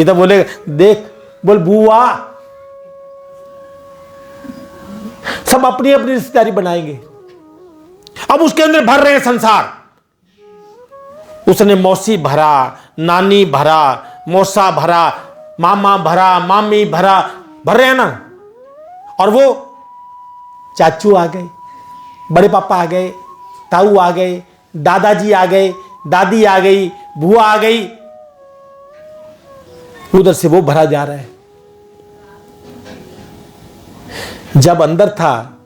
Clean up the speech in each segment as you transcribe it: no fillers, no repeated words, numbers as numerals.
पिता बोले देख, बोल बुआ, सब अपनी अपनी रिश्तेदारी बनाएंगे। अब उसके अंदर भर रहे हैं संसार। उसने मौसी भरा, नानी भरा, मौसा भरा, मामा भरा, मामी भरा, भर रहे हैं ना। और वो चाचू आ गए, बड़े पापा आ गए, ताऊ आ गए, दादाजी आ गए, दादी आ गई, बुआ आ गई। उधर से वो भरा जा रहा है। जब अंदर था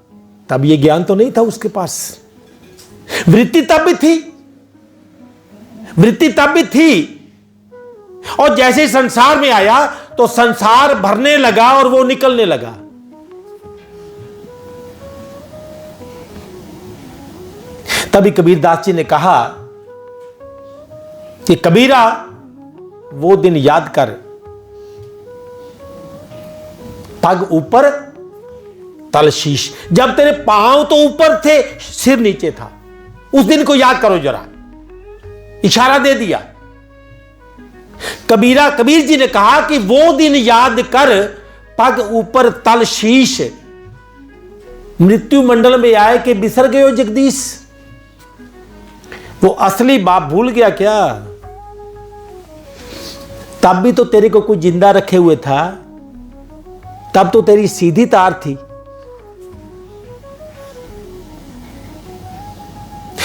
तब ये ज्ञान तो नहीं था उसके पास। वृत्ति तब भी थी, वृत्ति तब भी थी। और जैसे ही संसार में आया तो संसार भरने लगा और वो निकलने लगा। तभी कबीरदास जी ने कहा कि कबीरा, वो दिन याद कर, पग ऊपर तल शीश। जब तेरे पांव तो ऊपर थे, सिर नीचे था। उस दिन को याद करो जरा। इशारा दे दिया। कबीर जी ने कहा कि वो दिन याद कर, पग ऊपर तल शीश। मृत्यु मंडल में आए कि बिसर गए हो जगदीश। वो असली बाप भूल गया क्या? तब भी तो तेरे को कोई जिंदा रखे हुए था। तब तो तेरी सीधी तार थी।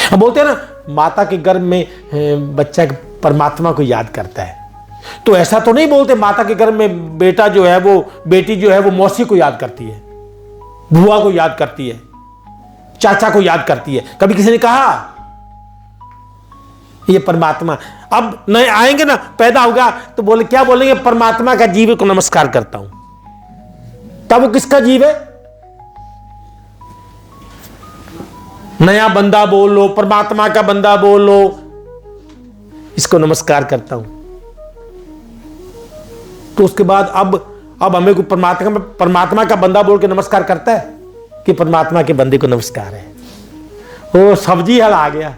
हम बोलते हैं ना, माता के गर्भ में बच्चा परमात्मा को याद करता है। तो ऐसा तो नहीं बोलते माता के गर्भ में बेटा जो है, वो बेटी जो है वो मौसी को याद करती है, बुआ को याद करती है, चाचा को याद करती है। कभी किसी ने कहा ये परमात्मा? अब नए आएंगे ना, पैदा होगा तो बोले, क्या बोलेंगे? परमात्मा का जीव को नमस्कार करता हूं। तब वो किसका जीव है? नया बंदा बोल लो, परमात्मा का बंदा बोल लो, इसको नमस्कार करता हूं। तो उसके बाद अब हमें को परमात्मा का बंदा बोल के नमस्कार करता है कि परमात्मा के बंदे को नमस्कार है। वो सब्जी हल आ गया।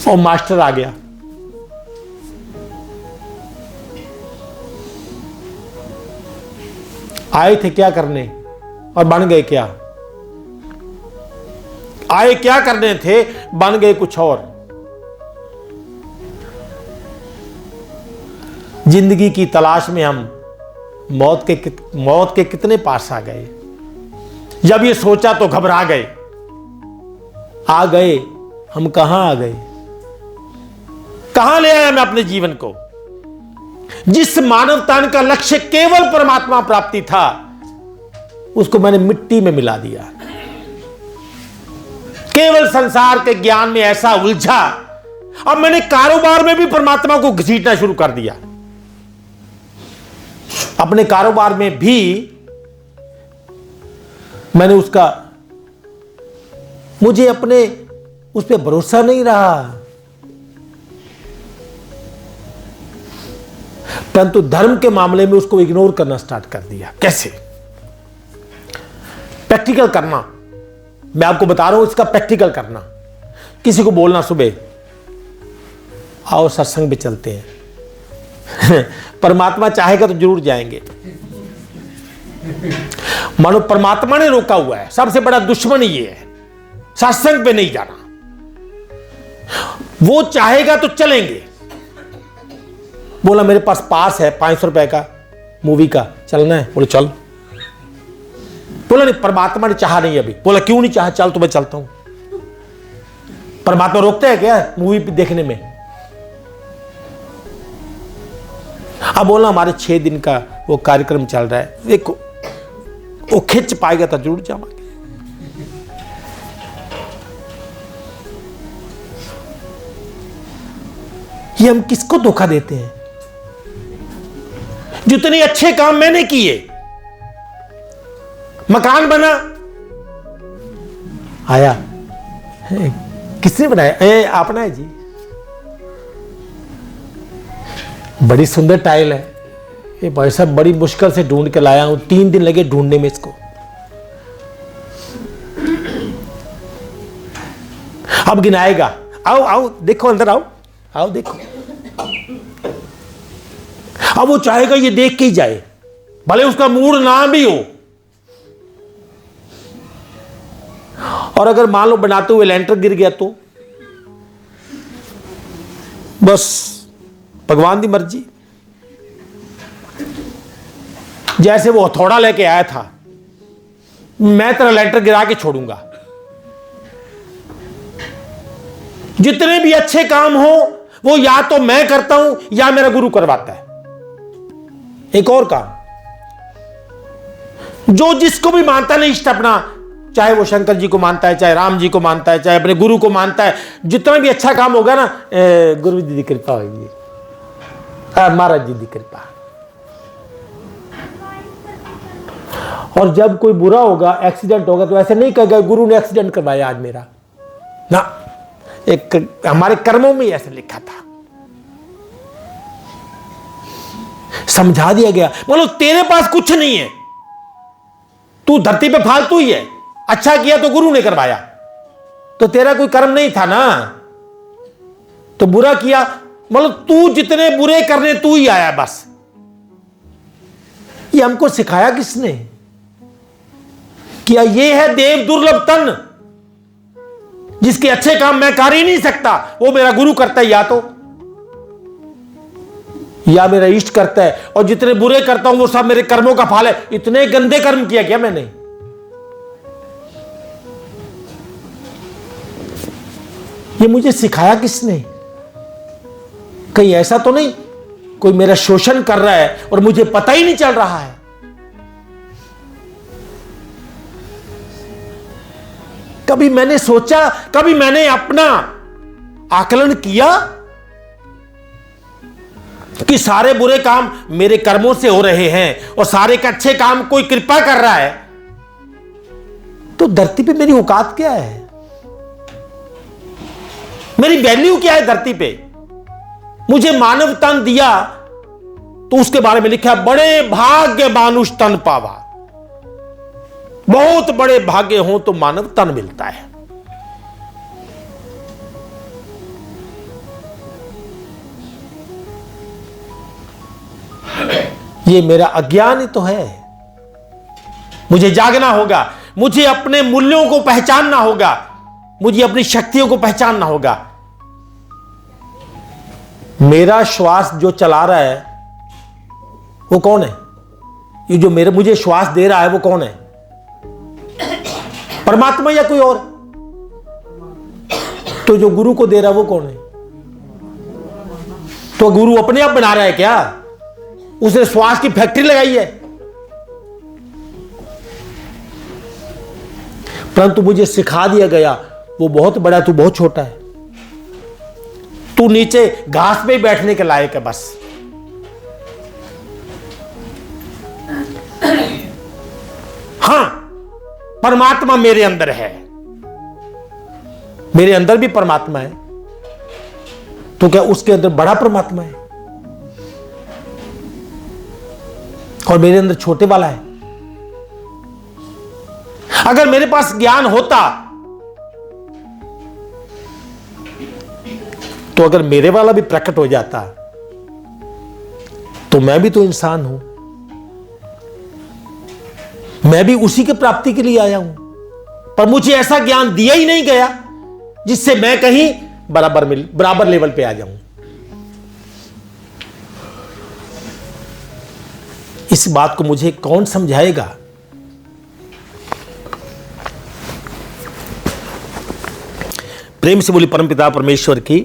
और मास्टर आ गया। आए थे क्या करने और बन गए क्या? आए क्या करने थे, बन गए कुछ और। जिंदगी की तलाश में हम मौत के कितने पास आ गए। जब ये सोचा तो घबरा गए। आ गए हम, कहां आ गए? कहां ले आया मैं अपने जीवन को? जिस मानवता का लक्ष्य केवल परमात्मा प्राप्ति था, उसको मैंने मिट्टी में मिला दिया। केवल संसार के ज्ञान में ऐसा उलझा, अब मैंने कारोबार में भी परमात्मा को घसीटना शुरू कर दिया। अपने कारोबार में भी मैंने मुझे अपने उस पर भरोसा नहीं रहा। परंतु धर्म के मामले में उसको इग्नोर करना स्टार्ट कर दिया। कैसे? प्रैक्टिकल करना। मैं आपको बता रहा हूं, इसका प्रैक्टिकल करना। किसी को बोलना सुबह, आओ सत्संग पे चलते हैं। परमात्मा चाहेगा तो जरूर जाएंगे। मानो परमात्मा ने रोका हुआ है। सबसे बड़ा दुश्मन ये है, सत्संग पे नहीं जाना। वो चाहेगा तो चलेंगे। बोला मेरे पास है 500 रुपए का, मूवी का, चलना है? बोले चल। बोला नहीं, परमात्मा ने चाहा नहीं अभी। बोला क्यों नहीं चाहा? चल तो मैं चलता हूं। परमात्मा रोकते हैं क्या मूवी देखने में? अब बोला हमारे 6 दिन का वो कार्यक्रम चल रहा है, देखो वो खिंच पाएगा तो जरूर जावांगे। ये हम किसको धोखा देते हैं? जितने अच्छे काम मैंने किए, मकान बना, आया, किसने बनाया? आपने जी, बड़ी सुंदर टाइल है ये भाई साहब, बड़ी मुश्किल से ढूंढ के लाया हूं, 3 दिन लगे ढूंढने में इसको। अब गिनाएगा, आओ आओ देखो अंदर आओ, आओ देखो। अब वो चाहेगा ये देख के ही जाए, भले उसका मूड ना भी हो। और अगर मान लो बनाते हुए लेंटर गिर गया तो बस भगवान की मर्जी। जैसे वो हथौड़ा लेके आया था, मैं तेरा लेंटर गिरा के छोड़ूंगा। जितने भी अच्छे काम हो वो या तो मैं करता हूं या मेरा गुरु करवाता है। एक और काम, जो जिसको भी मानता है इष्ट अपना, चाहे वो शंकर जी को मानता है, चाहे राम जी को मानता है, चाहे अपने गुरु को मानता है, जितना भी अच्छा काम होगा ना, गुरु जी की कृपा होगी, महाराज जी की कृपा। और जब कोई बुरा होगा, एक्सीडेंट होगा, तो ऐसे नहीं कहेगा गुरु ने एक्सीडेंट करवाया आज मेरा ना। एक हमारे कर्मों में ऐसे लिखा था, समझा दिया गया। बोलो तेरे पास कुछ नहीं है, तू धरती पे फालतू ही है। अच्छा किया तो गुरु ने करवाया, तो तेरा कोई कर्म नहीं था ना। तो बुरा किया, मतलब तू जितने बुरे करने तू ही आया बस। ये हमको सिखाया किसने? क्या ये है देव दुर्लभ तन, जिसके अच्छे काम मैं कर ही नहीं सकता, वो मेरा गुरु करता है या मेरा इष्ट करता है। और जितने बुरे करता हूं वो सब मेरे कर्मों का फल है। इतने गंदे कर्म किया क्या मैंने? ये मुझे सिखाया किसने? कहीं ऐसा तो नहीं कोई मेरा शोषण कर रहा है और मुझे पता ही नहीं चल रहा है? कभी मैंने सोचा, कभी मैंने अपना आकलन किया कि सारे बुरे काम मेरे कर्मों से हो रहे हैं और सारे के अच्छे काम कोई कृपा कर रहा है? तो धरती पे मेरी औकात क्या है? मेरी वैल्यू क्या है धरती पे? मुझे मानव तन दिया तो उसके बारे में लिखा है, बड़े भाग्य मानुष तन पावा। बहुत बड़े भाग्य हो तो मानव तन मिलता है। ये मेरा अज्ञान ही तो है। मुझे जागना होगा, मुझे अपने मूल्यों को पहचानना होगा, मुझे अपनी शक्तियों को पहचानना होगा। मेरा श्वास जो चला रहा है वो कौन है? ये जो मुझे श्वास दे रहा है वो कौन है? परमात्मा या कोई और? तो जो गुरु को दे रहा है वो कौन है? तो गुरु अपने आप बना रहा है क्या? उसने श्वास की फैक्ट्री लगाई है? परंतु मुझे सिखा दिया गया वो बहुत बड़ा, तू बहुत छोटा है। तू नीचे घास पे बैठने के लायक है बस। हां, परमात्मा मेरे अंदर है, मेरे अंदर भी परमात्मा है। तो क्या उसके अंदर बड़ा परमात्मा है और मेरे अंदर छोटे वाला है? अगर मेरे पास ज्ञान होता तो अगर मेरे वाला भी प्रकट हो जाता तो मैं भी तो इंसान हूं, मैं भी उसी के प्राप्ति के लिए आया हूं। पर मुझे ऐसा ज्ञान दिया ही नहीं गया जिससे मैं कहीं बराबर लेवल पे आ जाऊं। इस बात को मुझे कौन समझाएगा? प्रेम से बोली परमपिता परमेश्वर की।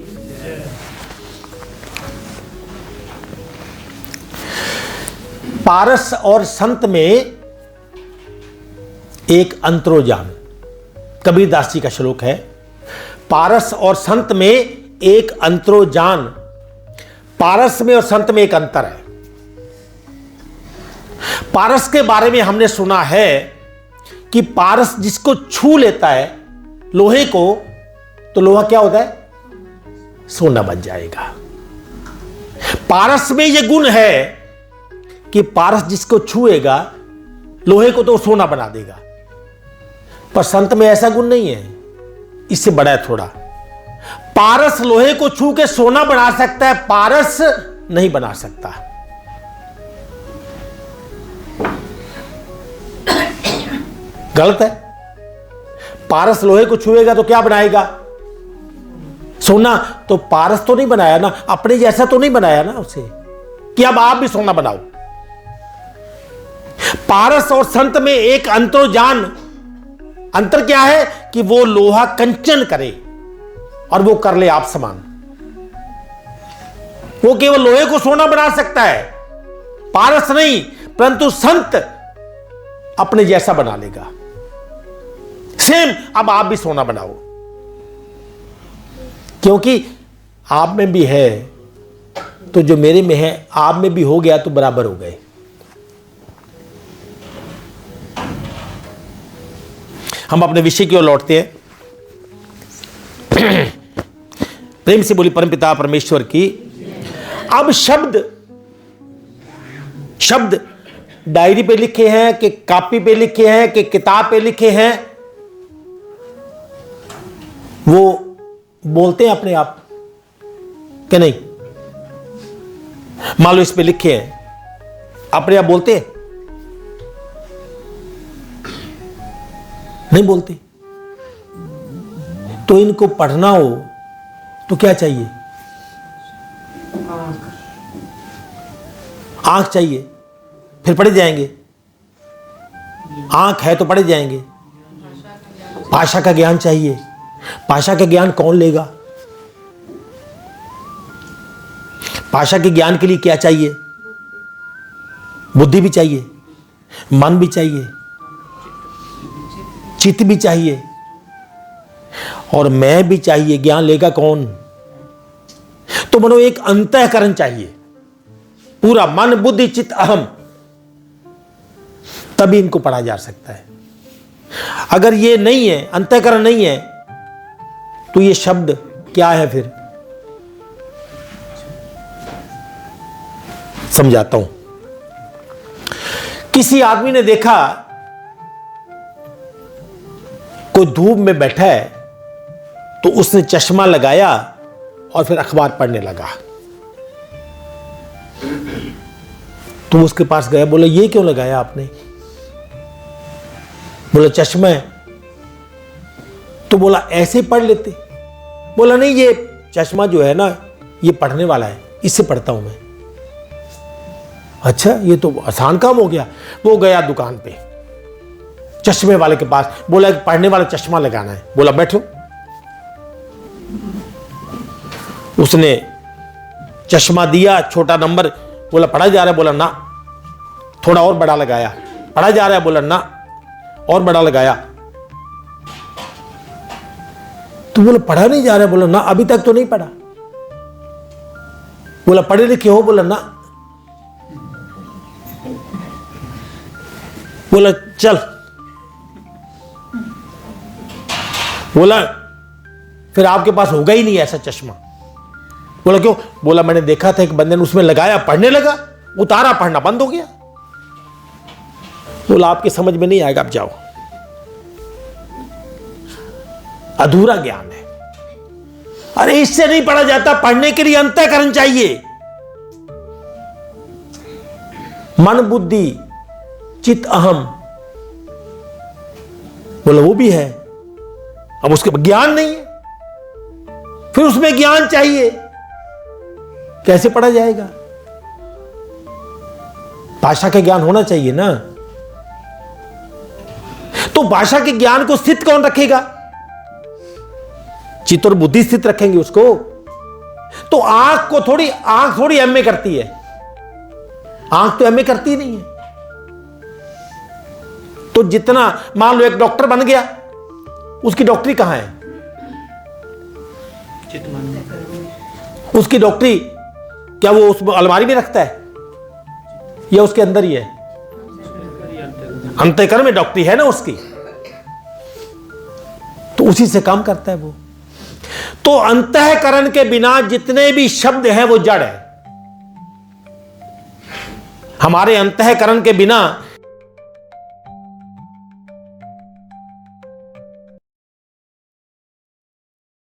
पारस और संत में एक अंतरोजान, कबीरदास जी का श्लोक है। पारस और संत में एक अंतरोजान। पारस में और संत में एक अंतर है। पारस के बारे में हमने सुना है कि पारस जिसको छू लेता है लोहे को, तो लोहा क्या होता है? सोना बन जाएगा। पारस में यह गुण है कि पारस जिसको छुएगा लोहे को तो सोना बना देगा। पर संत में ऐसा गुण नहीं है, इससे बड़ा है थोड़ा। पारस लोहे को छू के सोना बना सकता है, पारस नहीं बना सकता। गलत है। पारस लोहे को छुएगा तो क्या बनाएगा? सोना। तो पारस तो नहीं बनाया ना, अपने जैसा तो नहीं बनाया ना उसे कि अब आप भी सोना बनाओ। पारस और संत में एक अंतर्जान, अंतर क्या है कि वो लोहा कंचन करे और वो कर ले आप समान। वो केवल लोहे को सोना बना सकता है, पारस नहीं, परंतु संत अपने जैसा बना लेगा। सेम अब आप भी सोना बनाओ, क्योंकि आप में भी है तो जो मेरे में है आप में भी हो गया तो बराबर हो गए। हम अपने विषय की ओर लौटते हैं। प्रेम से बोली परमपिता परमेश्वर की। अब शब्द डायरी पे लिखे हैं कि कॉपी पे लिखे हैं कि किताब पे लिखे हैं, वो बोलते हैं अपने आप कि नहीं? मान लो इस पे लिखे हैं, अपने आप बोलते हैं? नहीं बोलते। तो इनको पढ़ना हो तो क्या चाहिए? आंख चाहिए, फिर पढ़े जाएंगे। आंख है तो पढ़े जाएंगे। भाषा का ज्ञान चाहिए। भाषा का ज्ञान कौन लेगा? भाषा के ज्ञान के लिए क्या चाहिए? बुद्धि भी चाहिए, मन भी चाहिए, चित्त भी चाहिए और मैं भी चाहिए। ज्ञान लेगा कौन? तो मनो एक अंतःकरण चाहिए, पूरा मन बुद्धि चित्त अहम, तभी इनको पढ़ा जा सकता है। अगर ये नहीं है, अंतःकरण नहीं है, तो ये शब्द क्या है? फिर समझाता हूं। किसी आदमी ने देखा कोई धूप में बैठा है, तो उसने चश्मा लगाया और फिर अखबार पढ़ने लगा। तो उसके पास गया, बोला ये क्यों लगाया आपने? बोला चश्मा है। तो बोला ऐसे पढ़ लेते। बोला नहीं, ये चश्मा जो है ना ये पढ़ने वाला है, इससे पढ़ता हूं मैं। अच्छा, ये तो आसान काम हो गया। वो गया दुकान पे चश्मे वाले के पास, बोला पढ़ने वाला चश्मा लगाना है। बोला बैठो। उसने चश्मा दिया, छोटा नंबर, बोला पढ़ा जा रहा है। बोला ना। थोड़ा और बड़ा लगाया, पढ़ा जा रहा है। बोला ना, और बड़ा लगाया। तो बोला पढ़ा नहीं जा रहा है। बोला ना, अभी तक तो नहीं पढ़ा। बोला पढ़े लिखे हो? बोला ना। बोला चल। बोला फिर आपके पास होगा ही नहीं ऐसा चश्मा। बोला क्यों? बोला मैंने देखा था एक बंदे ने उसमें लगाया, पढ़ने लगा, उतारा, पढ़ना बंद हो गया। बोला आपकी समझ में नहीं आएगा, आप जाओ। अधूरा ज्ञान है। अरे इससे नहीं पढ़ा जाता, पढ़ने के लिए अंतःकरण चाहिए। मन बुद्धि चित्त अहम, बोला वो भी है। अब उसके ज्ञान नहीं है, फिर उसमें ज्ञान चाहिए। कैसे पढ़ा जाएगा? भाषा का ज्ञान होना चाहिए ना। तो भाषा के ज्ञान को स्थित कौन रखेगा? चित्त और बुद्धि स्थित रखेंगे उसको। तो आंख थोड़ी एमए करती है। आंख तो एमए करती नहीं है। तो जितना मान लो एक डॉक्टर बन गया, उसकी डॉक्टरी कहां है? उसकी डॉक्टरी क्या वो उस अलमारी में रखता है या उसके अंदर ही है? अंतःकरण में डॉक्टरी है ना उसकी, तो उसी से काम करता है वो। तो अंतःकरण के बिना जितने भी शब्द हैं वो जड़ है। हमारे अंतःकरण के बिना